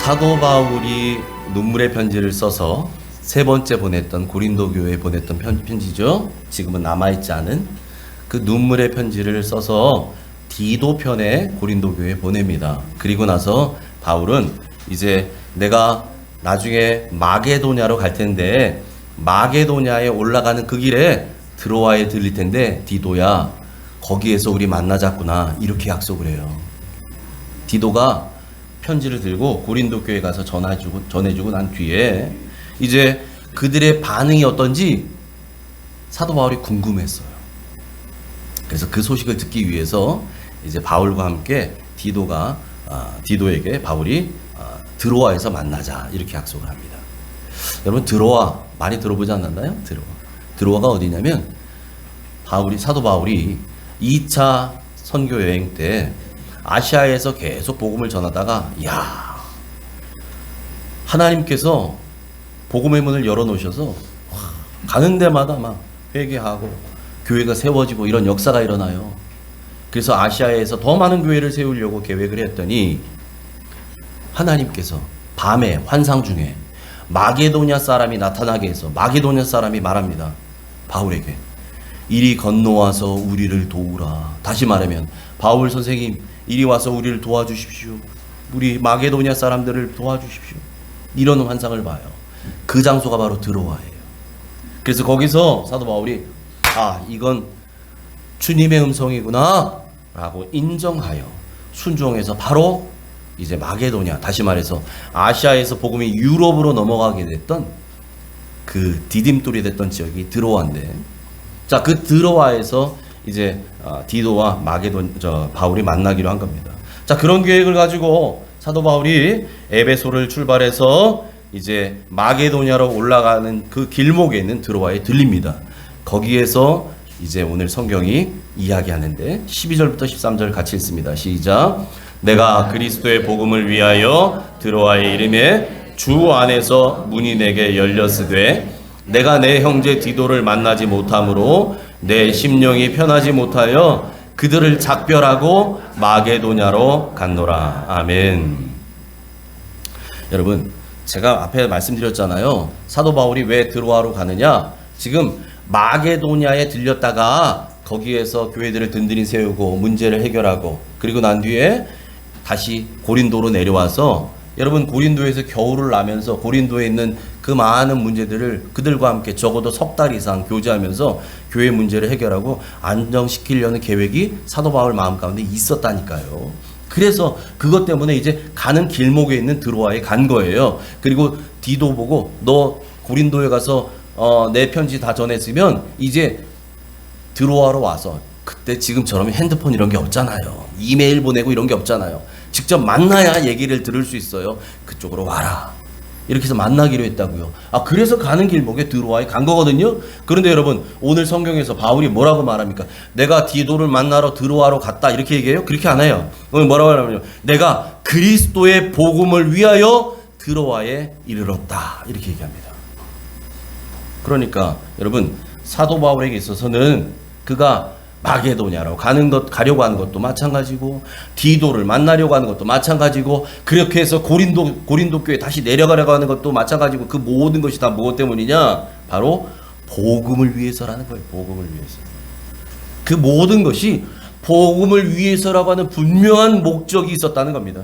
사도 바울이 눈물의 편지를 써서 세 번째 보냈던 고린도 교회에 보냈던 편지죠. 지금은 남아있지 않은 그 눈물의 편지를 써서 디도 편에 고린도 교회에 보냅니다. 그리고 나서 바울은 이제 내가 나중에 마게도냐로 갈 텐데 마게도냐에 올라가는 그 길에 드로아에 들릴 텐데 디도야 거기에서 우리 만나자꾸나 이렇게 약속을 해요. 디도가 편지를 들고 고린도 교회에 가서 전해주고 난 뒤에 이제 그들의 반응이 어떤지 사도 바울이 궁금했어요. 그래서 그 소식을 듣기 위해서 이제 바울과 함께 디도에게 바울이 드로아에서 만나자 이렇게 약속을 합니다. 여러분 드로아 많이 들어보지 않았나요? 드로아가 어디냐면 사도 바울이 2차 선교 여행 때 아시아에서 계속 복음을 전하다가 하나님께서 복음의 문을 열어놓으셔서 가는 데마다 막 회개하고 교회가 세워지고 이런 역사가 일어나요. 그래서 아시아에서 더 많은 교회를 세우려고 계획을 했더니 하나님께서 밤에 환상 중에 마게도냐 사람이 나타나게 해서 마게도냐 사람이 말합니다. 바울에게 이리 건너와서 우리를 도우라. 다시 말하면 바울 선생님 이리 와서 우리를 도와주십시오. 우리 마게도냐 사람들을 도와주십시오. 이런 환상을 봐요. 그 장소가 바로 드로아예요. 그래서 거기서 사도 바울이 이건 주님의 음성이구나 라고 인정하여 순종해서 바로 이제 마게도냐, 다시 말해서 아시아에서 복음이 유럽으로 넘어가게 됐던 그 디딤돌이 됐던 지역이 드로아인데, 자, 그 드로아에서 이제 디도와 바울이 만나기로 한 겁니다. 자, 그런 계획을 가지고 사도 바울이 에베소를 출발해서 이제 마게도냐로 올라가는 그 길목에 있는 드로아에 들립니다. 거기에서 이제 오늘 성경이 이야기하는데 12절부터 13절 같이 읽습니다. 시작. 내가 그리스도의 복음을 위하여 드로아에 이름에 주 안에서 문이 내게 열렸으되 내가 내 형제 디도를 만나지 못하므로 내 심령이 편하지 못하여 그들을 작별하고 마게도냐로 갔노라. 아멘. 여러분, 제가 앞에 말씀드렸잖아요. 사도 바울이 왜 드로아로 가느냐? 지금 마게도냐에 들렸다가 거기에서 교회들을 든든히 세우고 문제를 해결하고 그리고 난 뒤에 다시 고린도로 내려와서 여러분 고린도에서 겨울을 나면서 고린도에 있는 그 많은 문제들을 그들과 함께 적어도 석 달 이상 교제하면서 교회 문제를 해결하고 안정시키려는 계획이 사도 바울 마음 가운데 있었다니까요. 그래서 그것 때문에 이제 가는 길목에 있는 드로아에 간 거예요. 그리고 디도 보고 너 고린도에 가서 내 편지 다 전했으면 이제 드로아로 와서, 그때 지금처럼 핸드폰 이런 게 없잖아요. 이메일 보내고 이런 게 없잖아요. 직접 만나야 얘기를 들을 수 있어요. 그쪽으로 와라. 이렇게 해서 만나기로 했다고요. 그래서 가는 길목에 드로아에 간 거거든요. 그런데 여러분 오늘 성경에서 바울이 뭐라고 말합니까? 내가 디도를 만나러 드로아로 갔다 이렇게 얘기해요? 그렇게 안 해요. 오늘 뭐라고 하냐면요. 내가 그리스도의 복음을 위하여 드로아에 이르렀다 이렇게 얘기합니다. 그러니까 여러분 사도 바울에게 있어서는 그가 마게도냐로 가려고 하는 것도 마찬가지고 디도를 만나려고 하는 것도 마찬가지고 그렇게 해서 고린도 교회 다시 내려가려고 하는 것도 마찬가지고 그 모든 것이 다 무엇 때문이냐? 바로 복음을 위해서라는 거예요. 복음을 위해서. 그 모든 것이 복음을 위해서라고 하는 분명한 목적이 있었다는 겁니다.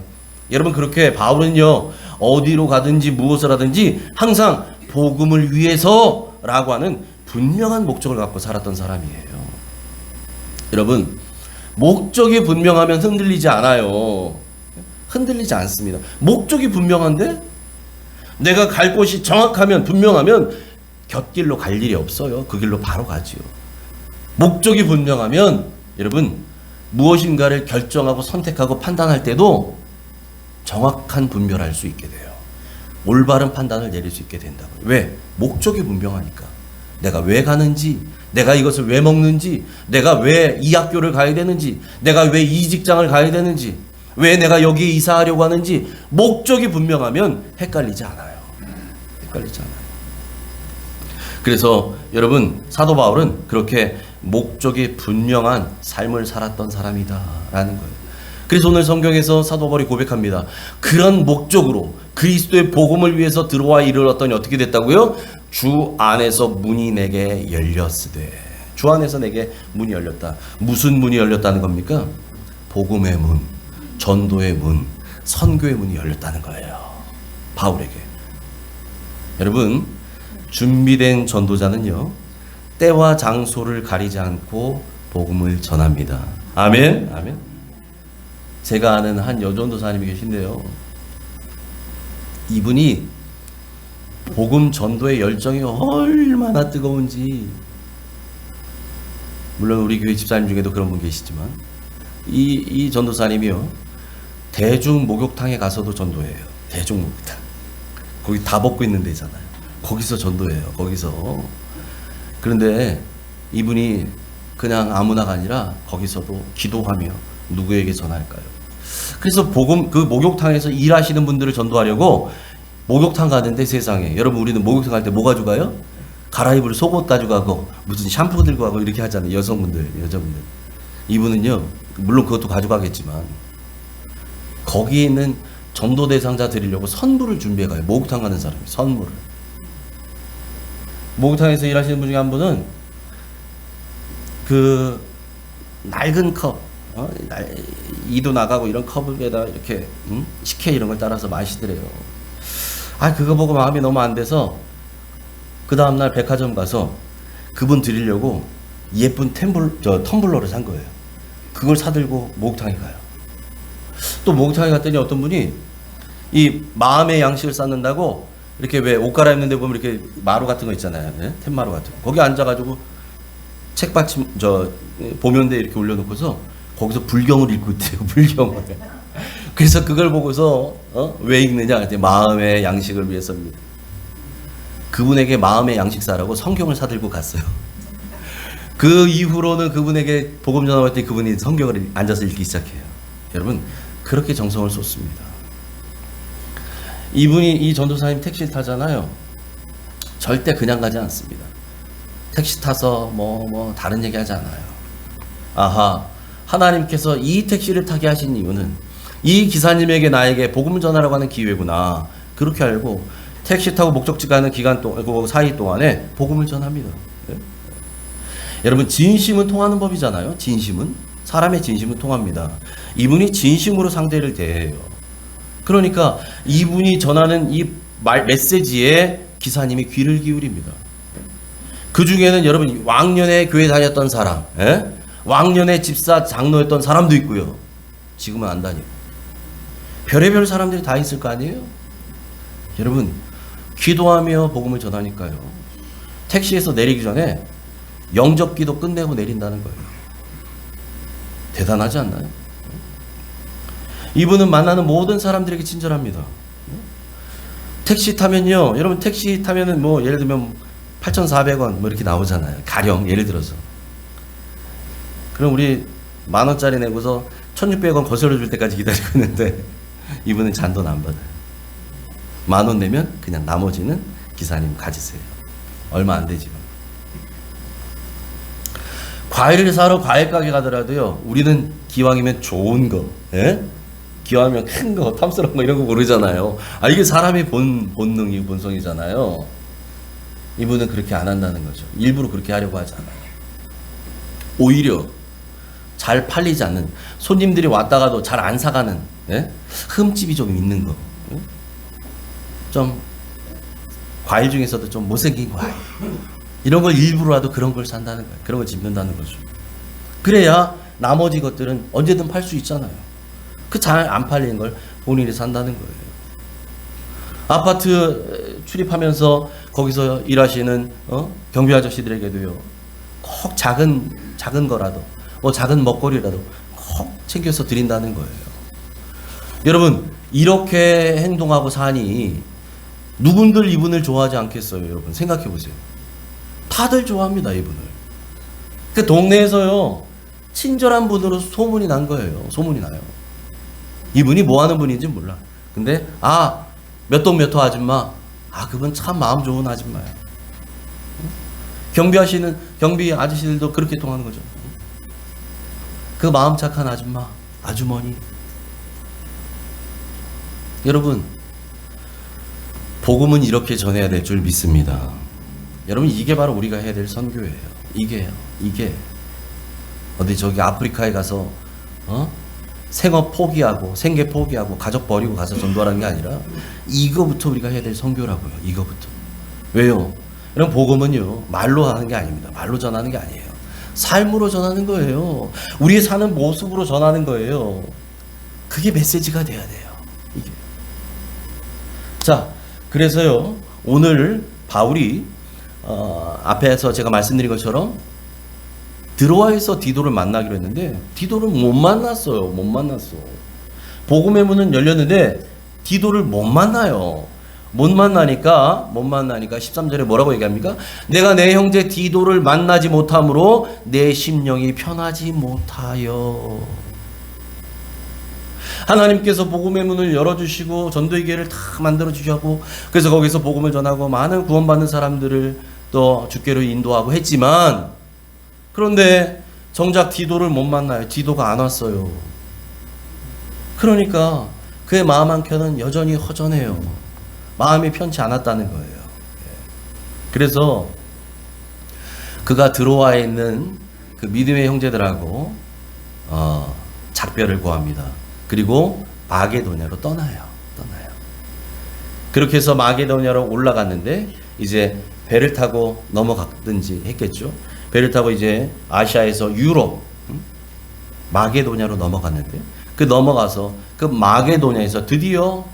여러분 그렇게 바울은요 어디로 가든지 무엇을 하든지 항상 복음을 위해서라고 하는 분명한 목적을 갖고 살았던 사람이에요. 여러분 목적이 분명하면 흔들리지 않아요. 흔들리지 않습니다. 목적이 분명한데 내가 갈 곳이 정확하면 분명하면 곁길로 갈 일이 없어요. 그 길로 바로 가지요. 목적이 분명하면 여러분 무엇인가를 결정하고 선택하고 판단할 때도 정확한 분별할 수 있게 돼요. 올바른 판단을 내릴 수 있게 된다고요. 왜? 목적이 분명하니까. 내가 왜 가는지, 내가 이것을 왜 먹는지, 내가 왜 이 학교를 가야 되는지, 내가 왜 이 직장을 가야 되는지, 왜 내가 여기에 이사하려고 하는지 목적이 분명하면 헷갈리지 않아요. 헷갈리지 않아요. 그래서 여러분 사도 바울은 그렇게 목적이 분명한 삶을 살았던 사람이다라는 거예요. 그래서 오늘 성경에서 사도 바울이 고백합니다. 그런 목적으로, 그리스도의 복음을 위해서 들어와 이르렀더니 어떻게 됐다고요? 주 안에서 문이 내게 열렸으되. 주 안에서 내게 문이 열렸다. 무슨 문이 열렸다는 겁니까? 복음의 문, 전도의 문, 선교의 문이 열렸다는 거예요. 바울에게. 여러분, 준비된 전도자는요, 때와 장소를 가리지 않고 복음을 전합니다. 아멘. 아멘. 제가 아는 한 여전도사님이 계신데요, 이분이 복음 전도의 열정이 얼마나 뜨거운지, 물론 우리 교회 집사님 중에도 그런 분 계시지만, 이 전도사님이요, 대중 목욕탕에 가서도 전도해요. 대중 목욕탕. 거기 다 벗고 있는 데잖아요. 거기서 전도해요. 거기서. 그런데 이분이 그냥 아무나가 아니라 거기서도 기도하며 누구에게 전할까요? 그래서 복음, 그 목욕탕에서 일하시는 분들을 전도하려고 목욕탕 가는데, 세상에, 여러분, 우리는 목욕탕 갈 때 뭐 가져가요? 갈아입을 속옷 가져가고 무슨 샴푸 들고 가고 이렇게 하잖아요. 여성분들, 여자분들. 이분은요, 물론 그것도 가져가겠지만 거기에 있는 전도 대상자 드리려고 선물을 준비해 가요. 목욕탕 가는 사람이 선물을. 목욕탕에서 일하시는 분 중에 한 분은 그 낡은 컵, 이도 나가고 이런 컵에다 이렇게 식혜 이런 걸 따라서 마시더래요. 그거 보고 마음이 너무 안 돼서 그 다음날 백화점 가서 그분 드리려고 예쁜 텀블러를 산 거예요. 그걸 사들고 목욕탕에 가요. 또 목욕탕에 갔더니 어떤 분이 이 마음의 양식을 쌓는다고 이렇게, 왜 옷 갈아입는 데 보면 이렇게 마루 같은 거 있잖아요. 네? 툇마루 같은 거. 거기 앉아가지고 책받침, 보면대 이렇게 올려놓고서 거기서 불경을 읽고 있대요. 불경을. 그래서 그걸 보고서 왜 읽느냐? 마음의 양식을 위해서입니다. 그분에게 마음의 양식 사라고 성경을 사들고 갔어요. 그 이후로는 그분에게 복음 전할 때 그분이 성경을 앉아서 읽기 시작해요. 여러분, 그렇게 정성을 쏟습니다. 이분이, 이 전도사님 택시를 타잖아요. 절대 그냥 가지 않습니다. 택시 타서 다른 얘기 하지 않아요. 아하, 하나님께서 이 택시를 타게 하신 이유는 이 기사님에게 나에게 복음을 전하라고 하는 기회구나. 그렇게 알고 택시 타고 목적지 가는 기간 동안, 그 사이 동안에 복음을 전합니다. 네? 여러분, 진심은 통하는 법이잖아요. 진심은, 사람의 진심은 통합니다. 이분이 진심으로 상대를 대해요. 그러니까 이분이 전하는 이 메시지에 기사님이 귀를 기울입니다. 그 중에는 여러분, 왕년에 교회 다녔던 사람, 왕년에 집사 장로였던 사람도 있고요. 지금은 안 다니고. 별의별 사람들이 다 있을 거 아니에요? 여러분, 기도하며 복음을 전하니까요, 택시에서 내리기 전에 영접기도 끝내고 내린다는 거예요. 대단하지 않나요? 이분은 만나는 모든 사람들에게 친절합니다. 택시 타면요, 여러분, 택시 타면은 예를 들면 8,400원 이렇게 나오잖아요. 가령 예를 들어서. 그럼 우리 10,000원짜리 내고서 1,600원 거슬러 줄 때까지 기다리고 있는데 이분은 잔돈 안 받아요. 10,000원 내면 그냥 나머지는 기사님 가지세요. 얼마 안 되지만. 과일을 사러 과일 가게 가더라도요, 우리는 기왕이면 좋은 거, 기왕이면 큰 거, 탐스러운 거 이런 거 고르잖아요. 이게 사람의 본능이고 본성이잖아요. 이분은 그렇게 안 한다는 거죠. 일부러 그렇게 하려고 하지 않아요. 오히려 잘 팔리지 않는, 손님들이 왔다가도 잘 안 사가는, 흠집이 좀 있는 거, 좀 과일 중에서도 좀 못생긴 과일, 이런 걸 일부러라도 그런 걸 산다는 거예요. 그런 걸 집는다는 거죠. 그래야 나머지 것들은 언제든 팔 수 있잖아요. 그 잘 안 팔리는 걸 본인이 산다는 거예요. 아파트 출입하면서 거기서 일하시는 경비 아저씨들에게도요, 꼭 작은 거라도, 작은 먹거리라도 꼭 챙겨서 드린다는 거예요. 여러분, 이렇게 행동하고 사니 누군들 이분을 좋아하지 않겠어요? 여러분, 생각해 보세요. 다들 좋아합니다, 이분을. 그 동네에서요, 친절한 분으로 소문이 난 거예요. 소문이 나요. 이분이 뭐 하는 분인지 몰라. 근데 몇 동 몇 호 아줌마, 그분 참 마음 좋은 아줌마야. 경비 아저씨들도 그렇게 통하는 거죠. 그 마음 착한 아줌마, 아주머니. 여러분, 복음은 이렇게 전해야 될 줄 믿습니다. 여러분, 이게 바로 우리가 해야 될 선교예요. 이게 어디 저기 아프리카에 가서 생업 포기하고 생계 포기하고 가족 버리고 가서 전도하는 게 아니라 이거부터 우리가 해야 될 선교라고요. 이거부터. 왜요? 여러분, 복음은요 말로 하는 게 아닙니다. 말로 전하는 게 아니에요. 삶으로 전하는 거예요. 우리의 사는 모습으로 전하는 거예요. 그게 메시지가 돼야 돼요. 이게. 자, 그래서요 오늘 바울이 앞에서 제가 말씀드린 것처럼 드로아에서 디도를 만나기로 했는데 디도를 못 만났어요. 못 만났어. 복음의 문은 열렸는데 디도를 못 만나요. 못 만나니까 13절에 뭐라고 얘기합니까? 내가 내 형제 디도를 만나지 못함으로 내 심령이 편하지 못하여. 하나님께서 복음의 문을 열어주시고 전도의 기회를 다 만들어주셨고 그래서 거기서 복음을 전하고 많은 구원받는 사람들을 또 주께로 인도하고 했지만 그런데 정작 디도를 못 만나요. 디도가 안 왔어요. 그러니까 그의 마음 한켠은 여전히 허전해요. 마음이 편치 않았다는 거예요. 그래서 그가 드로아에 있는 그 믿음의 형제들하고 작별을 구합니다. 그리고 마게도냐로 떠나요. 그렇게 해서 마게도냐로 올라갔는데 이제 배를 타고 넘어갔든지 했겠죠. 배를 타고 이제 아시아에서 유럽 마게도냐로 넘어갔는데 그 넘어가서 그 마게도냐에서 드디어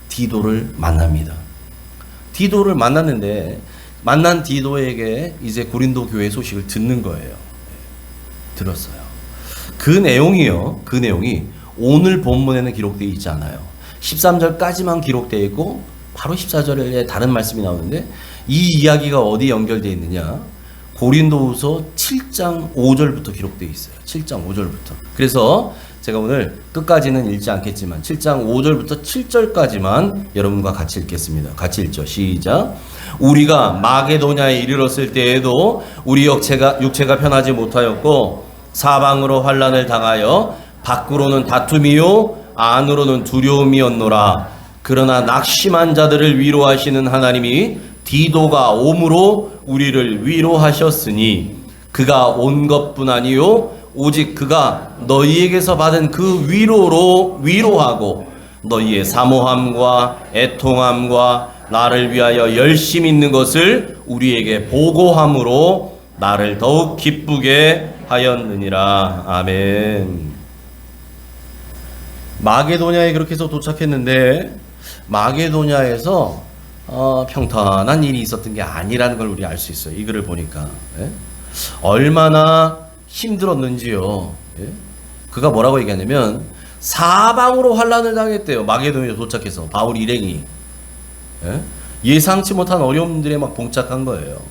디도를 만납니다. 디도를 만났는데 만난 디도에게 이제 고린도 교회 소식을 듣는 거예요. 들었어요. 그 내용이 오늘 본문에는 기록되어 있지 않아요. 13절까지만 기록되어 있고 바로 14절에 다른 말씀이 나오는데 이 이야기가 어디 연결되어 있느냐? 고린도후서 7장 5절부터 기록되어 있어요. 7장 5절부터. 그래서 제가 오늘 끝까지는 읽지 않겠지만 7장 5절부터 7절까지만 여러분과 같이 읽겠습니다. 같이 읽죠. 시작. 우리가 마게도냐에 이르렀을 때에도 우리 육체가 편하지 못하였고 사방으로 환난을 당하여 밖으로는 다툼이요 안으로는 두려움이었노라. 그러나 낙심한 자들을 위로하시는 하나님이 디도가 옴으로 우리를 위로하셨으니 그가 온 것뿐 아니요 오직 그가 너희에게서 받은 그 위로로 위로하고 너희의 사모함과 애통함과 나를 위하여 열심 있는 것을 우리에게 보고함으로 나를 더욱 기쁘게 하였느니라. 아멘. 마게도냐에 그렇게 해서 도착했는데 마게도냐에서 평탄한 일이 있었던 게 아니라는 걸 우리 알 수 있어요. 이 글을 보니까. 예? 얼마나 힘들었는지요. 예? 그가 뭐라고 얘기하냐면 사방으로 환난을 당했대요. 마게도냐에 도착해서 바울 일행이 예상치 못한 어려움들에 막 봉착한 거예요.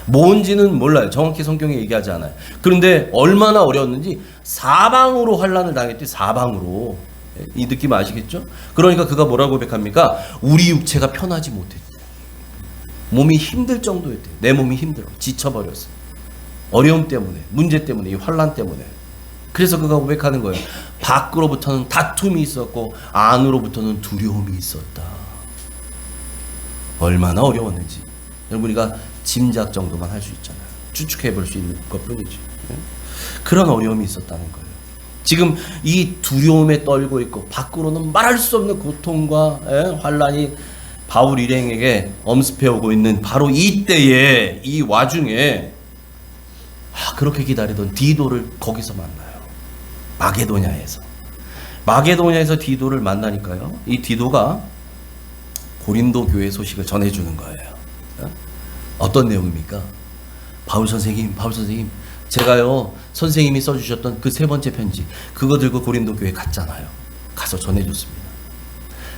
뭔지는 몰라요. 정확히 성경에 얘기하지 않아요. 그런데 얼마나 어려웠는지 사방으로 환난을 당했대. 사방으로. 이 느낌 아시겠죠? 그러니까 그가 뭐라고 고백합니까? 우리 육체가 편하지 못했대. 몸이 힘들 정도였대. 내 몸이 힘들어. 지쳐버렸어. 어려움 때문에, 문제 때문에, 이 환난 때문에. 그래서 그가 고백하는 거예요. 밖으로부터는 다툼이 있었고 안으로부터는 두려움이 있었다. 얼마나 어려웠는지 여러분 우리가 짐작 정도만 할 수 있잖아요. 추측해 볼 수 있는 것뿐이지. 그런 어려움이 있었다는 거예요. 지금 이 두려움에 떨고 있고 밖으로는 말할 수 없는 고통과 환난이 바울 일행에게 엄습해 오고 있는 바로 이때에 이 와중에 그렇게 기다리던 디도를 거기서 만나요. 마게도냐에서 디도를 만나니까요. 이 디도가 고린도 교회 소식을 전해주는 거예요. 어떤 내용입니까? 바울 선생님, 제가요 선생님이 써주셨던 그 세 번째 편지 그거 들고 고린도 교회 갔잖아요. 가서 전해줬습니다.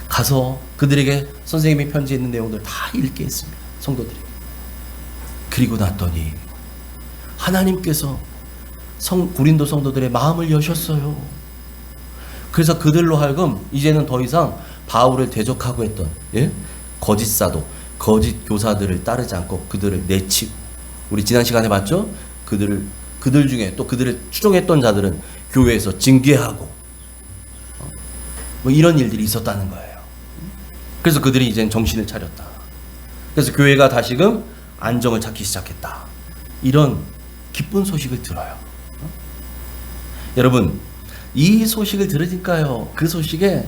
가서 그들에게 선생님이 편지에 있는 내용들 다 읽게 했습니다. 성도들에게. 그리고 났더니 하나님께서 고린도 성도들의 마음을 여셨어요. 그래서 그들로 하여금 이제는 더 이상 바울을 대적하고 했던 거짓 사도, 거짓 교사들을 따르지 않고 그들을 내치고, 우리 지난 시간에 봤죠? 그들 중에 또 그들을 추종했던 자들은 교회에서 징계하고 뭐 이런 일들이 있었다는 거예요. 그래서 그들이 이젠 정신을 차렸다. 그래서 교회가 다시금 안정을 찾기 시작했다. 이런 기쁜 소식을 들어요. 여러분, 이 소식을 들으니까요, 그 소식에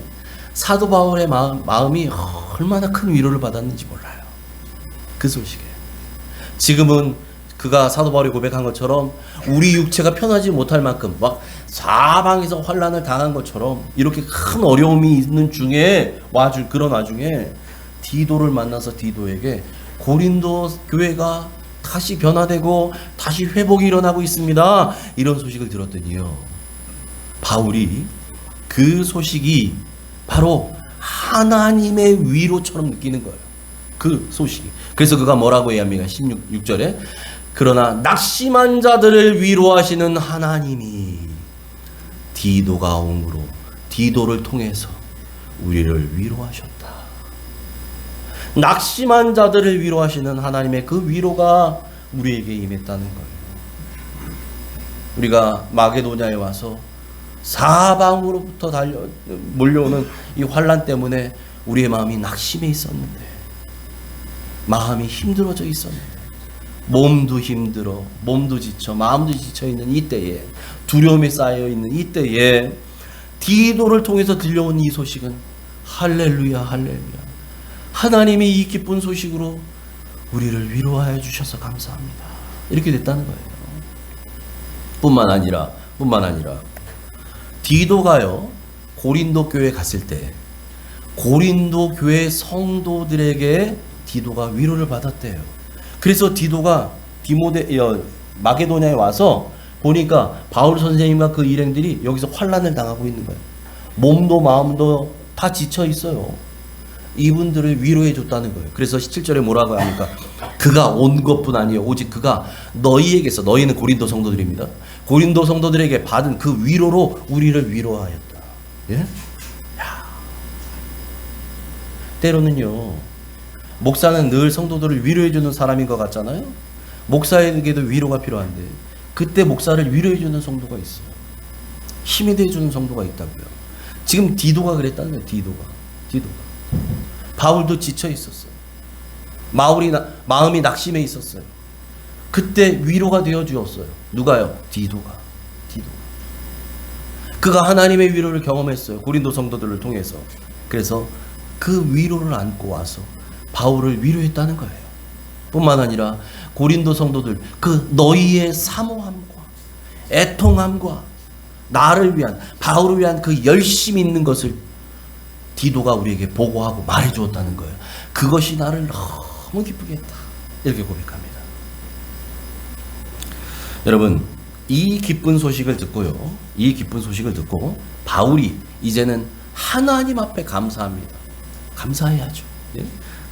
사도 바울의 마음이 얼마나 큰 위로를 받았는지 몰라요. 그 소식에. 지금은 그가 사도 바울이 고백한 것처럼 우리 육체가 편하지 못할 만큼 막 사방에서 환난을 당한 것처럼 이렇게 큰 어려움이 있는 중에 그런 와중에 디도를 만나서 디도에게 고린도 교회가 다시 변화되고 다시 회복이 일어나고 있습니다. 이런 소식을 들었더니요, 바울이 그 소식이 바로 하나님의 위로처럼 느끼는 거예요. 그 소식이. 그래서 그가 뭐라고 얘기합니까? 16절에 그러나 낙심한 자들을 위로하시는 하나님이 디도가 옴으로 디도를 통해서 우리를 위로하셨다. 낙심한 자들을 위로하시는 하나님의 그 위로가 우리에게 임했다는 거예요. 우리가 마게도냐에 와서 사방으로부터 몰려오는 이 환난 때문에 우리의 마음이 낙심해 있었는데, 마음이 힘들어져 있었는데, 몸도 힘들어, 몸도 지쳐, 마음도 지쳐 있는 이때에, 두려움에 쌓여 있는 이때에 디도를 통해서 들려온 이 소식은 할렐루야, 할렐루야. 하나님이 이 기쁜 소식으로 우리를 위로하여 주셔서 감사합니다. 이렇게 됐다는 거예요. 뿐만 아니라 디도가요, 고린도 교회에 갔을 때 고린도 교회 성도들에게 디도가 위로를 받았대요. 그래서 디도가 마게도냐에 와서 보니까 바울 선생님과 그 일행들이 여기서 환난을 당하고 있는 거예요. 몸도 마음도 다 지쳐 있어요. 이분들을 위로해 줬다는 거예요. 그래서 17절에 뭐라고 합니까? 그가 온 것뿐 아니에요. 오직 그가 너희에게서, 너희는 고린도 성도들입니다. 고린도 성도들에게 받은 그 위로로 우리를 위로하였다. 예? 야. 때로는요, 목사는 늘 성도들을 위로해 주는 사람인 것 같잖아요. 목사에게도 위로가 필요한데 그때 목사를 위로해 주는 성도가 있어요. 힘이 돼 주는 성도가 있다고요. 지금 디도가 그랬다는 거예요. 디도가. 바울도 지쳐 있었어요. 마음이 낙심해 있었어요. 그때 위로가 되어 주었어요. 누가요? 디도가. 그가 하나님의 위로를 경험했어요. 고린도 성도들을 통해서. 그래서 그 위로를 안고 와서 바울을 위로했다는 거예요. 뿐만 아니라 고린도 성도들, 그 너희의 사모함과 애통함과 나를 위한, 바울을 위한 그 열심이 있는 것을 디도가 우리에게 보고하고 말해주었다는 거예요. 그것이 나를 너무 기쁘게 했다. 이렇게 고백합니다. 여러분, 이 기쁜 소식을 듣고 바울이 이제는 하나님 앞에 감사합니다. 감사해야죠. 예?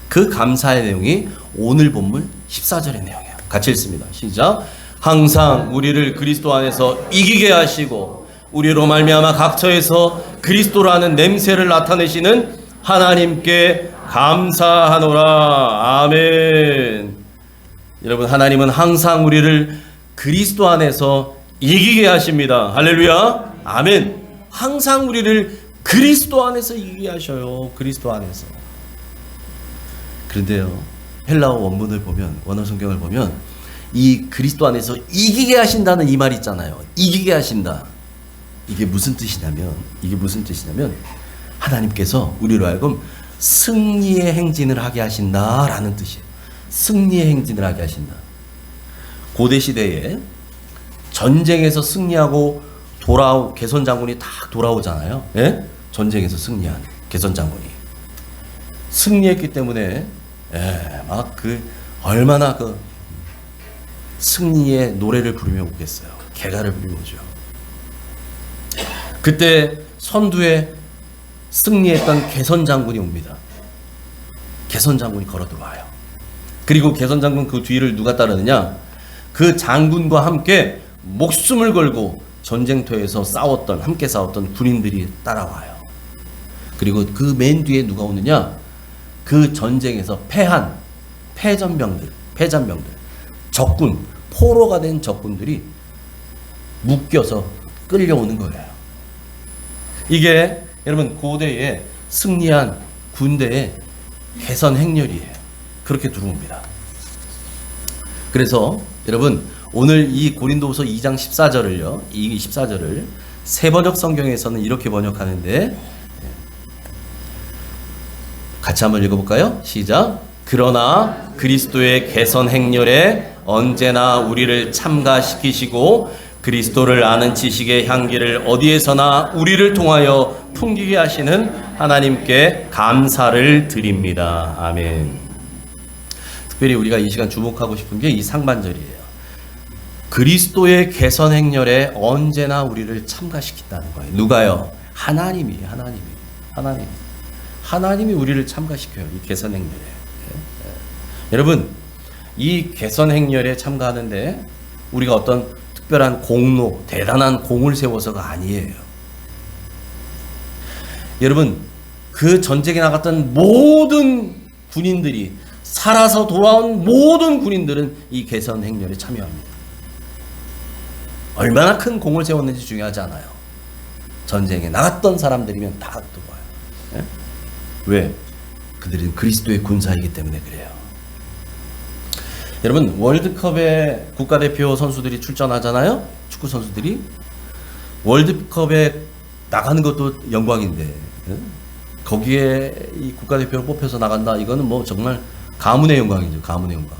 그 감사의 내용이 오늘 본문 14절의 내용이에요. 같이 읽습니다. 시작. 항상 우리를 그리스도 안에서 이기게 하시고 우리로 말미암아 각처에서 그리스도라는 냄새를 나타내시는 하나님께 감사하노라. 아멘. 여러분, 하나님은 항상 우리를 그리스도 안에서 이기게 하십니다. 할렐루야. 아멘. 항상 우리를 그리스도 안에서 이기게 하셔요. 그리스도 안에서. 그런데요, 헬라어 원문을 보면, 원어 성경을 보면 이 그리스도 안에서 이기게 하신다는 이 말 있잖아요. 이기게 하신다. 이게 무슨 뜻이냐면 하나님께서 우리로 하여금 승리의 행진을 하게 하신다라는 뜻이에요. 승리의 행진을 하게 하신다. 고대 시대에 전쟁에서 승리하고 개선 장군이 다 돌아오잖아요. 예? 전쟁에서 승리한 개선 장군이 승리했기 때문에 얼마나 그 승리의 노래를 부르며 오겠어요. 개가를 부르며 오죠. 그때 선두에 승리했던 개선 장군이 옵니다. 개선 장군이 걸어 들어와요. 그리고 개선 장군 그 뒤를 누가 따르느냐? 그 장군과 함께 목숨을 걸고 전쟁터에서 함께 싸웠던 군인들이 따라와요. 그리고 그 맨 뒤에 누가 오느냐? 그 전쟁에서 패전병들, 적군, 포로가 된 적군들이 묶여서 끌려오는 거예요. 이게 여러분 고대에 승리한 군대의 개선 행렬이에요. 그렇게 들어옵니다. 그래서 여러분 오늘 이 고린도후서 2장 14절을요. 이 14절을 세번역 성경에서는 이렇게 번역하는데 같이 한번 읽어볼까요? 시작. 그러나 그리스도의 개선 행렬에 언제나 우리를 참가시키시고 그리스도를 아는 지식의 향기를 어디에서나 우리를 통하여 풍기게 하시는 하나님께 감사를 드립니다. 아멘. 특별히 우리가 이 시간 주목하고 싶은 게 이 상반절이에요. 그리스도의 개선 행렬에 언제나 우리를 참가시킨다는 거예요. 누가요? 하나님이 우리를 참가시켜요. 이 개선 행렬에. 여러분, 이 개선 행렬에 참가하는데 우리가 어떤 특별한 공로, 대단한 공을 세워서가 아니에요. 여러분, 그 전쟁에 나갔던 모든 군인들이, 살아서 돌아온 모든 군인들은 이 개선 행렬에 참여합니다. 얼마나 큰 공을 세웠는지 중요하지 않아요. 전쟁에 나갔던 사람들이면 다 들어와요. 예? 왜? 그들은 그리스도의 군사이기 때문에 그래요. 여러분, 월드컵에 국가대표 선수들이 출전하잖아요. 축구 선수들이 월드컵에 나가는 것도 영광인데 거기에 이 국가대표로 뽑혀서 나간다. 이거는 뭐 정말 가문의 영광이죠. 가문의 영광.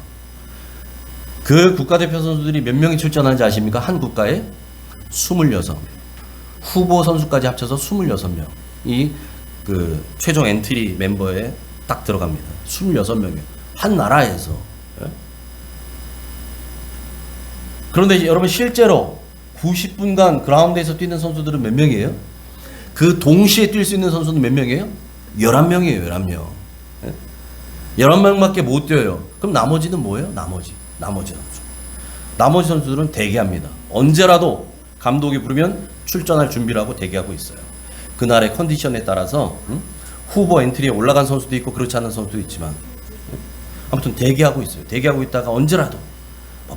그 국가대표 선수들이 몇 명이 출전하는지 아십니까? 한 국가에 26명. 후보 선수까지 합쳐서 26명이 그 최종 엔트리 멤버에 딱 들어갑니다. 26명이요. 한 나라에서. 그런데 여러분 실제로 90분간 그라운드에서 뛰는 선수들은 몇 명이에요? 그 동시에 뛸 수 있는 선수는 몇 명이에요? 11명이에요. 11명. 11명밖에 못 뛰어요. 그럼 나머지는 뭐예요? 나머지 선수. 나머지 선수들은 대기합니다. 언제라도 감독이 부르면 출전할 준비를 하고 대기하고 있어요. 그날의 컨디션에 따라서 후보 엔트리에 올라간 선수도 있고 그렇지 않은 선수도 있지만 아무튼 대기하고 있어요. 대기하고 있다가 언제라도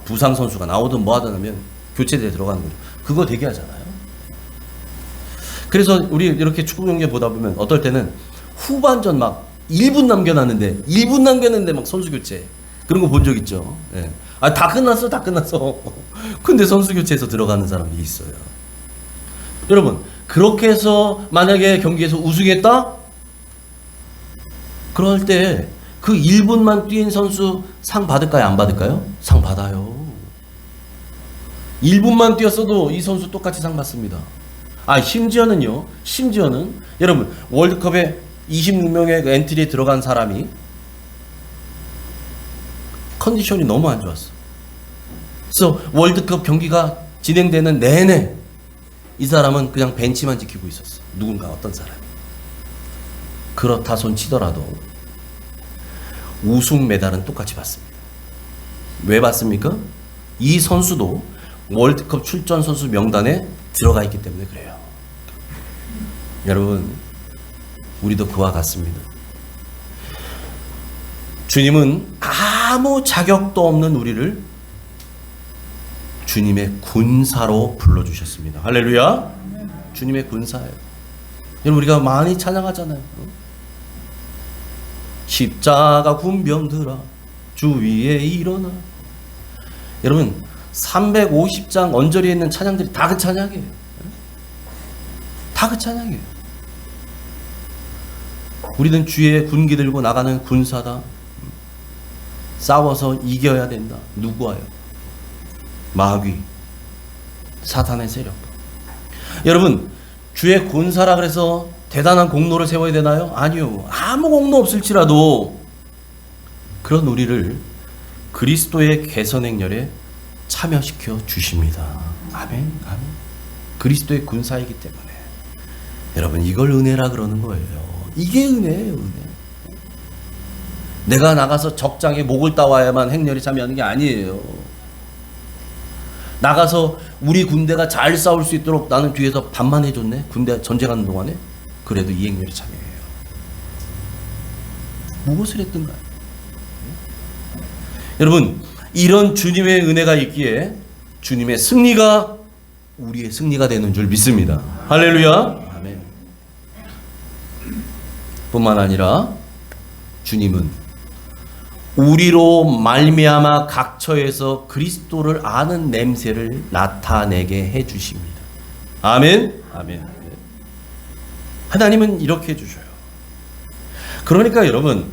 부상 선수가 나오든 뭐 하든 하면 교체대에 들어가는 거죠. 그거 대기하잖아요. 그래서 우리 이렇게 축구 경기 보다 보면 어떨 때는 후반전 막 1분 남겼는데 막 선수 교체 그런 거 본 적 있죠. 예. 아, 다 끝났어. 근데 선수 교체해서 들어가는 사람이 있어요. 여러분, 그렇게 해서 만약에 경기에서 우승했다? 그럴 때 그 1분만 뛴 선수 상 받을까요? 안 받을까요? 상 받아요. 1분만 뛰었어도 이 선수 똑같이 상 받습니다. 아, 심지어는 여러분, 월드컵에 26명의 엔트리에 들어간 사람이 컨디션이 너무 안 좋았어. 그래서 월드컵 경기가 진행되는 내내 이 사람은 그냥 벤치만 지키고 있었어. 누군가 어떤 사람이. 그렇다 손 치더라도 우승 메달은 똑같이 받습니다. 왜 받습니까? 이 선수도 월드컵 출전 선수 명단에 들어가 있기 때문에 그래요. 여러분, 우리도 그와 같습니다. 주님은 아무 자격도 없는 우리를 주님의 군사로 불러주셨습니다. 할렐루야. 주님의 군사예요. 여러분, 우리가 많이 찬양하잖아요. 십자가 군병들아 주 위에 일어나. 여러분, 350장 언저리에 있는 찬양들이 다 그 찬양이에요. 다 그 찬양이에요. 우리는 주의 군기 들고 나가는 군사다. 싸워서 이겨야 된다. 누구와요? 마귀, 사탄의 세력. 여러분, 주의 군사라 그래서 대단한 공로를 세워야 되나요? 아니요. 아무 공로 없을지라도 그런 우리를 그리스도의 개선 행렬에 참여시켜 주십니다. 아멘. 아멘. 그리스도의 군사이기 때문에 여러분, 이걸 은혜라 그러는 거예요. 이게 은혜예요. 은혜. 내가 나가서 적장에 목을 따와야만 행렬에 참여하는 게 아니에요. 나가서 우리 군대가 잘 싸울 수 있도록 나는 뒤에서 반만 해줬네. 군대 전쟁하는 동안에. 그래도 이 행렬에 참여해요. 무엇을 했든가요? 여러분, 이런 주님의 은혜가 있기에 주님의 승리가 우리의 승리가 되는 줄 믿습니다. 할렐루야. 아멘. 뿐만 아니라 주님은 우리로 말미암아 각처에서 그리스도를 아는 냄새를 나타내게 해 주십니다. 아멘. 아멘. 하나님은 이렇게 해 주셔요. 그러니까 여러분,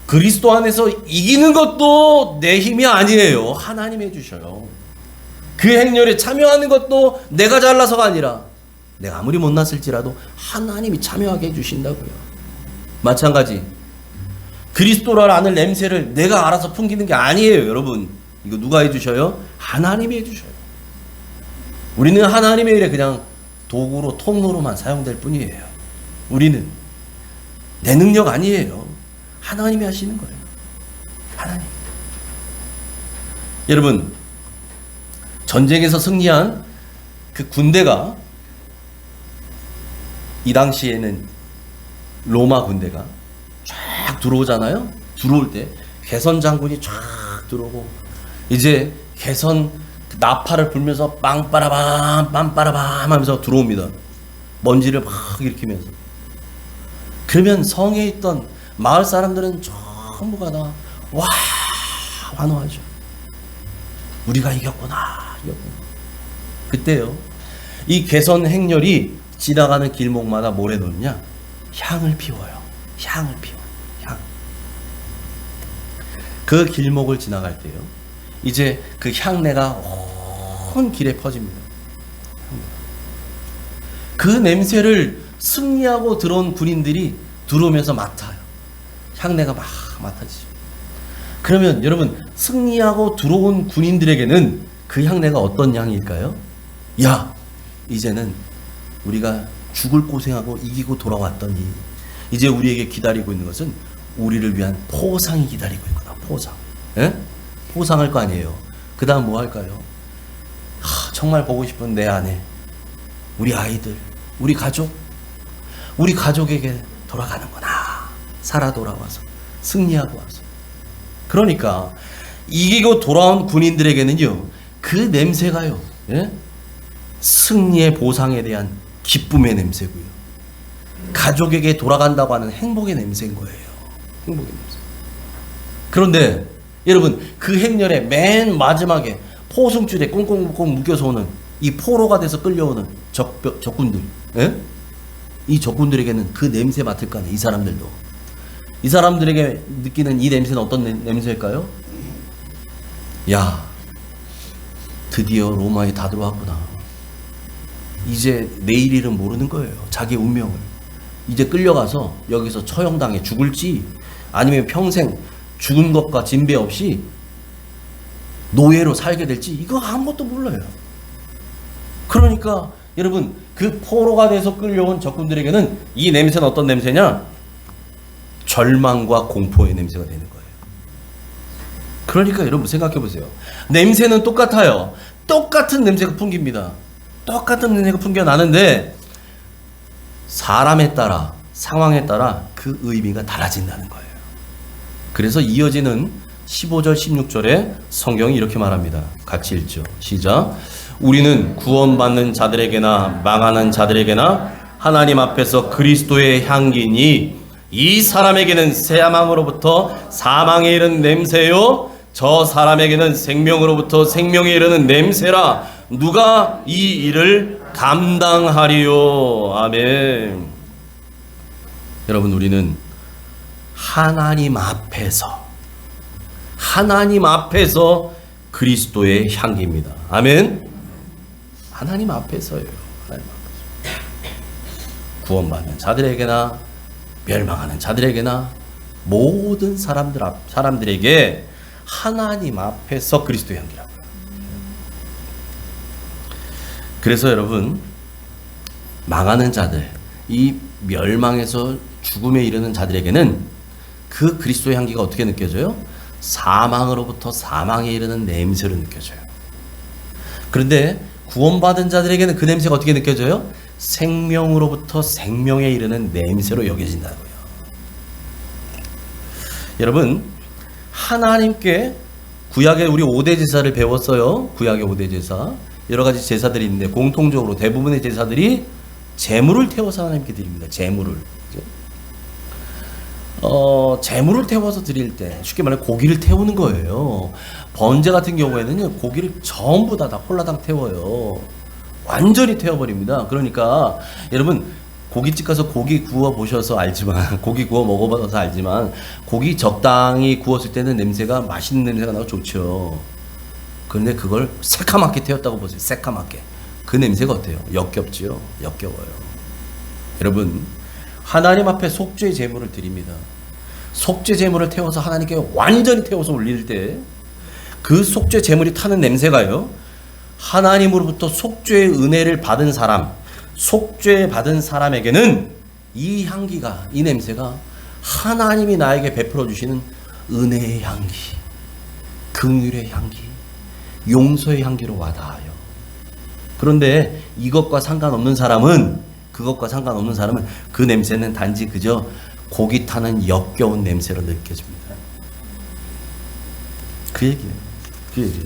그리스도 안에서 이기는 것도 내 힘이 아니에요. 하나님이 해 주셔요. 그 행렬에 참여하는 것도 내가 잘나서가 아니라 내가 아무리 못났을지라도 하나님이 참여하게 해 주신다고요. 마찬가지 그리스도를 아는 냄새를 내가 알아서 풍기는 게 아니에요. 여러분, 이거 누가 해 주셔요? 하나님이 해 주셔요. 우리는 하나님의 일에 그냥 도구로 통로로만 사용될 뿐이에요. 우리는 내 능력 아니에요. 하나님이 하시는 거예요. 하나님. 여러분, 전쟁에서 승리한 그 군대가, 이 당시에는 로마 군대가 쫙 들어오잖아요. 들어올 때 개선 장군이 쫙 들어오고 이제 개선 나팔을 불면서 빵빠라밤 빰빠라밤 하면서 들어옵니다. 먼지를 막 일으키면서. 그러면 성에 있던 마을 사람들은 전부가 다 와 환호하죠. 우리가 이겼구나. 그때요, 이 개선 행렬이 지나가는 길목마다 뭘 해놓느냐? 향을 피워요. 향을 피워요. 향. 그 길목을 지나갈 때요, 이제 그 향내가 온 길에 퍼집니다. 그 냄새를 승리하고 들어온 군인들이 들어오면서 맡아요. 향내가 막 맡아지죠. 그러면 여러분, 승리하고 들어온 군인들에게는 그 향내가 어떤 향일까요? 야, 이제는 우리가 죽을 고생하고 이기고 돌아왔더니 이제 우리에게 기다리고 있는 것은 우리를 위한 포상이 기다리고 있구나. 포상. 예? 포상할 거 아니에요. 그 다음 뭐 할까요? 정말 보고 싶은 내 아내, 우리 아이들, 우리 가족, 우리 가족에게 돌아가는구나. 살아 돌아와서 승리하고 와서. 그러니까 이기고 돌아온 군인들에게는요, 그 냄새가요, 예? 승리의 보상에 대한 기쁨의 냄새고요, 가족에게 돌아간다고 하는 행복의 냄새인 거예요. 행복의 냄새. 그런데 여러분, 그 행렬의 맨 마지막에 포승줄에 꽁꽁꽁 묶여서 오는 이 포로가 돼서 끌려오는 적군들, 예? 이 적군들에게는 그 냄새 맡을 거 아니에요. 이 사람들도. 이 사람들에게 느끼는 이 냄새는 어떤 냄새일까요? 야, 드디어 로마에 다 들어왔구나. 이제 내일 일은 모르는 거예요. 자기의 운명을. 이제 끌려가서 여기서 처형당해 죽을지 아니면 평생 죽은 것과 진배 없이 노예로 살게 될지 이거 아무것도 몰라요. 그러니까 여러분, 그 포로가 돼서 끌려온 적군들에게는 이 냄새는 어떤 냄새냐? 절망과 공포의 냄새가 되는 거예요. 그러니까 여러분 생각해 보세요. 냄새는 똑같아요. 똑같은 냄새가 풍깁니다. 똑같은 냄새가 풍겨나는데 사람에 따라, 상황에 따라 그 의미가 달라진다는 거예요. 그래서 이어지는 15절 16절에 성경이 이렇게 말합니다. 같이 읽죠. 시작. 우리는 구원받는 자들에게나 망하는 자들에게나 하나님 앞에서 그리스도의 향기니 이 사람에게는 사망으로부터 사망에 이르는 냄새요, 저 사람에게는 생명으로부터 생명에 이르는 냄새라. 누가 이 일을 감당하리요. 아멘. 여러분, 우리는 하나님 앞에서 그리스도의 향기입니다. 아멘. 하나님 앞에서요. 하나님 앞에서. 구원받는 자들에게나 멸망하는 자들에게나 모든 사람들에게 하나님 앞에서 그리스도의 향기라고요. 그래서 여러분, 망하는 자들, 이 멸망에서 죽음에 이르는 자들에게는 그 그리스도의 향기가 어떻게 느껴져요? 사망으로부터 사망에 이르는 냄새로 느껴져요. 그런데 구원받은 자들에게는 그 냄새가 어떻게 느껴져요? 생명으로부터 생명에 이르는 냄새로 여겨진다고요. 여러분, 하나님께 구약의 우리 5대 제사를 배웠어요. 구약의 5대 제사. 여러 가지 제사들이 있는데 공통적으로 대부분의 제사들이 제물을 태워서 하나님께 드립니다. 제물을. 재물을 태워서 드릴 때 쉽게 말해 고기를 태우는 거예요. 번제 같은 경우에는요, 고기를 전부 다 홀라당 태워요. 완전히 태워버립니다. 그러니까 여러분, 고깃집 가서 고기 구워 보셔서 알지만, 고기 구워 먹어봐서 알지만, 고기 적당히 구웠을 때는 냄새가, 맛있는 냄새가 나고 좋죠. 그런데 그걸 새카맣게 태웠다고 보세요. 새카맣게. 그 냄새가 어때요? 역겹지요? 역겨워요. 여러분, 하나님 앞에 속죄 제물을 드립니다. 속죄 제물을 태워서 하나님께 완전히 태워서 올릴 때 그 속죄 제물이 타는 냄새가요, 하나님으로부터 속죄의 은혜를 받은 사람, 속죄 받은 사람에게는 이 향기가, 이 냄새가 하나님이 나에게 베풀어 주시는 은혜의 향기, 긍휼의 향기, 용서의 향기로 와닿아요. 그런데 이것과 상관없는 사람은, 그것과 상관없는 사람은 그 냄새는 단지 그저 고기 타는 역겨운 냄새로 느껴집니다. 그 얘기예요. 그 얘기예요.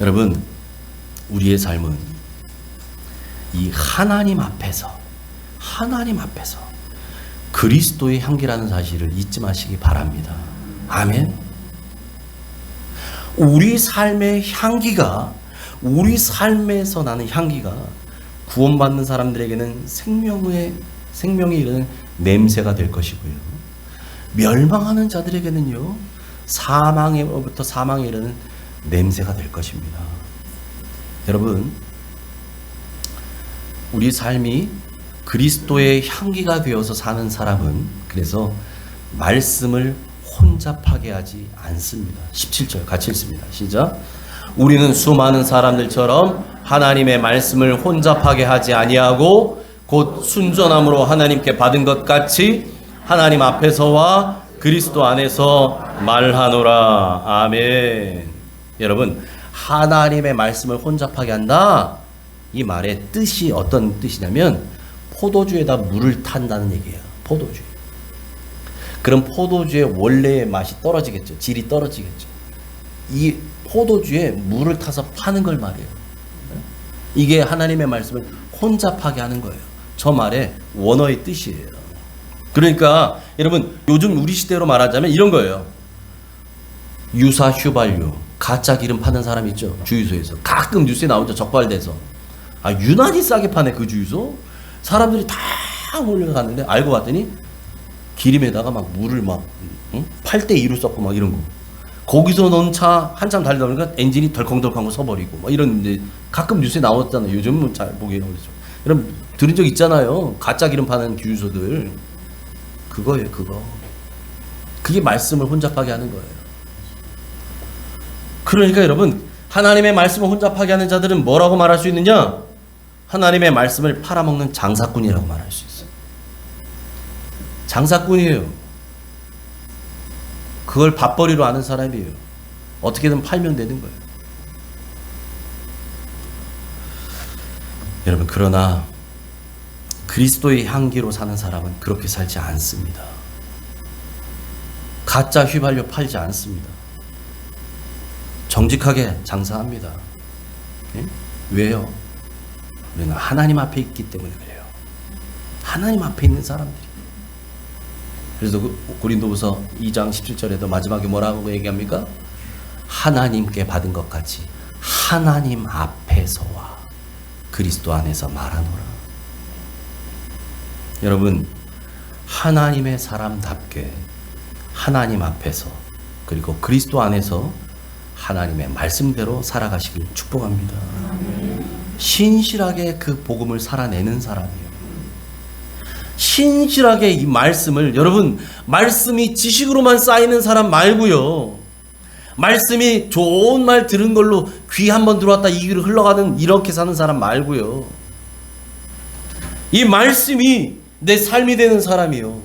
여러분, 우리의 삶은 이 하나님 앞에서 그리스도의 향기라는 사실을 잊지 마시기 바랍니다. 아멘. 우리 삶의 향기가, 우리 삶에서 나는 향기가 구원받는 사람들에게는 생명에 이르는 냄새가 될 것이고요, 멸망하는 자들에게는요, 사망으로부터 사망에 이르는 냄새가 될 것입니다. 여러분, 우리 삶이 그리스도의 향기가 되어서 사는 사람은 그래서 말씀을 혼잡하게 하지 않습니다. 17절 같이 읽습니다. 시작. 우리는 수많은 사람들처럼 하나님의 말씀을 혼잡하게 하지 아니하고 곧 순전함으로 하나님께 받은 것 같이 하나님 앞에서와 그리스도 안에서 말하노라. 아멘. 여러분, 하나님의 말씀을 혼잡하게 한다, 이 말의 뜻이 어떤 뜻이냐면 포도주에다 물을 탄다는 얘기예요. 포도주. 그럼 포도주의 원래의 맛이 떨어지겠죠. 질이 떨어지겠죠. 이 포도주에 물을 타서 파는 걸 말이에요. 이게 하나님의 말씀을 혼잡하게 하는 거예요. 저 말의 원어의 뜻이에요. 그러니까 여러분, 요즘 우리 시대로 말하자면 이런 거예요. 유사 휘발유, 가짜 기름 파는 사람 있죠. 주유소에서 가끔 뉴스에 나오죠. 적발돼서. 아, 유난히 싸게 파네 그 주유소. 사람들이 다 몰려갔는데 알고 봤더니 기름에다가 막 물을 막 8대2로 섞고 막 이런 거. 거기서 넣은 차 한참 달리다 보니까 엔진이 덜컹덜컹하고 서버리고 막 이런데 가끔 뉴스에 나왔잖아요. 요즘은 잘 보기 어렵죠. 여러분 들은 적 있잖아요. 가짜 기름 파는 주유소들. 그거예요, 그거. 그게 말씀을 혼잡하게 하는 거예요. 그러니까 여러분, 하나님의 말씀을 혼잡하게 하는 자들은 뭐라고 말할 수 있느냐? 하나님의 말씀을 팔아먹는 장사꾼이라고 말할 수 있어요. 장사꾼이에요. 그걸 밥벌이로 아는 사람이에요. 어떻게든 팔면 되는 거예요. 여러분, 그러나 그리스도의 향기로 사는 사람은 그렇게 살지 않습니다. 가짜 휘발유 팔지 않습니다. 정직하게 장사합니다. 예? 왜요? 우리는 하나님 앞에 있기 때문에 그래요. 하나님 앞에 있는 사람들이. 그래서 고린도후서 2장 17절에도 마지막에 뭐라고 얘기합니까? 하나님께 받은 것 같이 하나님 앞에서와 그리스도 안에서 말하노라. 여러분, 하나님의 사람답게 하나님 앞에서 그리고 그리스도 안에서 하나님의 말씀대로 살아가시길 축복합니다. 신실하게 그 복음을 살아내는 사람이에요. 신실하게 이 말씀을, 여러분, 말씀이 지식으로만 쌓이는 사람 말고요, 말씀이 좋은 말 들은 걸로 귀 한번 들어왔다 이 귀로 흘러가는 이렇게 사는 사람 말고요, 이 말씀이 내 삶이 되는 사람이요.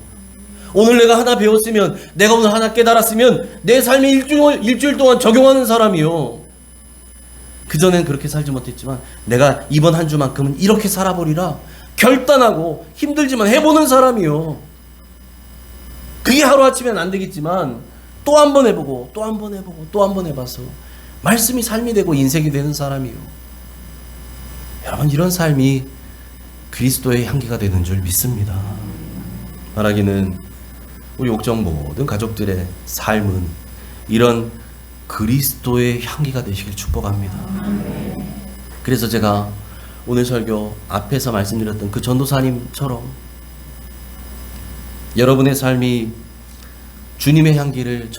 오늘 내가 하나 배웠으면, 내가 오늘 하나 깨달았으면 내 삶에 일주일 동안 적용하는 사람이요. 그전엔 그렇게 살지 못했지만 내가 이번 한 주만큼은 이렇게 살아버리라 결단하고 힘들지만 해보는 사람이요. 그게 하루아침엔 안 되겠지만 또 한 번 해보고 또 한 번 해보고 또 한 번 해봐서 말씀이 삶이 되고 인생이 되는 사람이요. 여러분, 이런 삶이 그리스도의 향기가 되는 줄 믿습니다. 말하기는 우리 옥정 모든 가족들의 삶은 이런 그리스도의 향기가 되시길 축복합니다. 그래서 제가 오늘 설교 앞에서 말씀드렸던 그 전도사님처럼 여러분의 삶이 주님의 향기를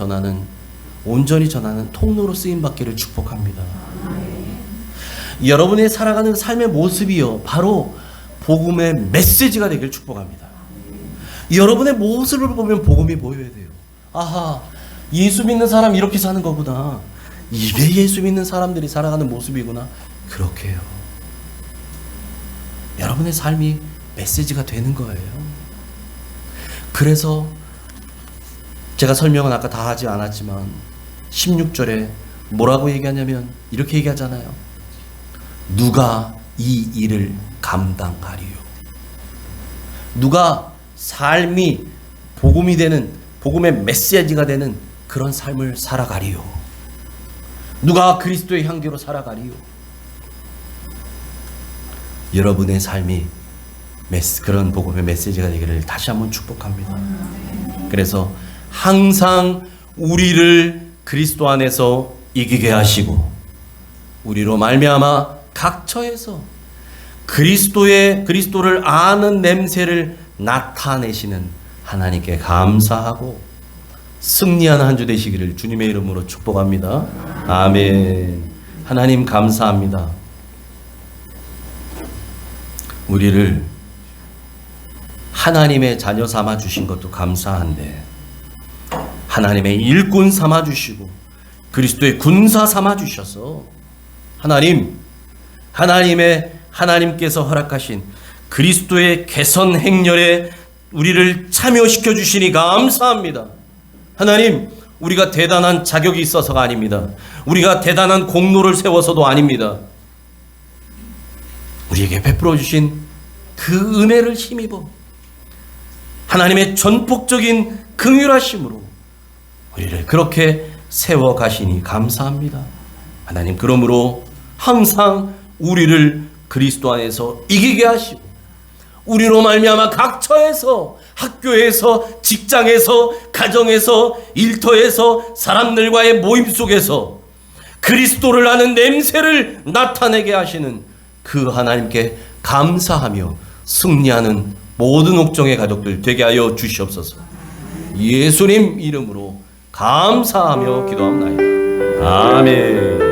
온전히 전하는 통로로 쓰임받기를 축복합니다. 여러분의 살아가는 삶의 모습이요, 바로 복음의 메시지가 되길 축복합니다. 여러분의 모습을 보면 복음이 보여야 돼요. 아하, 예수 믿는 사람 이렇게 사는 거구나. 이게 예수 믿는 사람들이 살아가는 모습이구나. 그렇게 해요. 여러분의 삶이 메시지가 되는 거예요. 그래서 제가 설명은 아까 다 하지 않았지만 16절에 뭐라고 얘기하냐면 이렇게 얘기하잖아요. 누가 이 일을 감당하리요. 누가 삶이 복음이 되는, 복음의 메시지가 되는 그런 삶을 살아가리요. 누가 그리스도의 향기로 살아가리요. 여러분의 삶이 그런 복음의 메시지가 되기를 다시 한번 축복합니다. 그래서 항상 우리를 그리스도 안에서 이기게 하시고 우리로 말미암아 각 처에서 그리스도를 아는 냄새를 나타내시는 하나님께 감사하고 승리하는 한 주 되시기를 주님의 이름으로 축복합니다. 아멘. 하나님 감사합니다. 우리를 하나님의 자녀 삼아 주신 것도 감사한데 하나님의 일꾼 삼아 주시고 그리스도의 군사 삼아 주셔서 하나님께서 허락하신 그리스도의 개선 행렬에 우리를 참여시켜 주시니 감사합니다. 하나님, 우리가 대단한 자격이 있어서가 아닙니다. 우리가 대단한 공로를 세워서도 아닙니다. 우리에게 베풀어 주신 그 은혜를 힘입어 하나님의 전폭적인 긍휼하심으로 우리를 그렇게 세워 가시니 감사합니다. 하나님, 그러므로 항상 우리를 그리스도 안에서 이기게 하시고 우리로 말미암아 각 처에서, 학교에서, 직장에서, 가정에서, 일터에서, 사람들과의 모임 속에서 그리스도를 아는 냄새를 나타내게 하시는 그 하나님께 감사하며 승리하는 모든 옥정의 가족들 되게 하여 주시옵소서. 예수님 이름으로 감사하며 기도합니다. 아멘.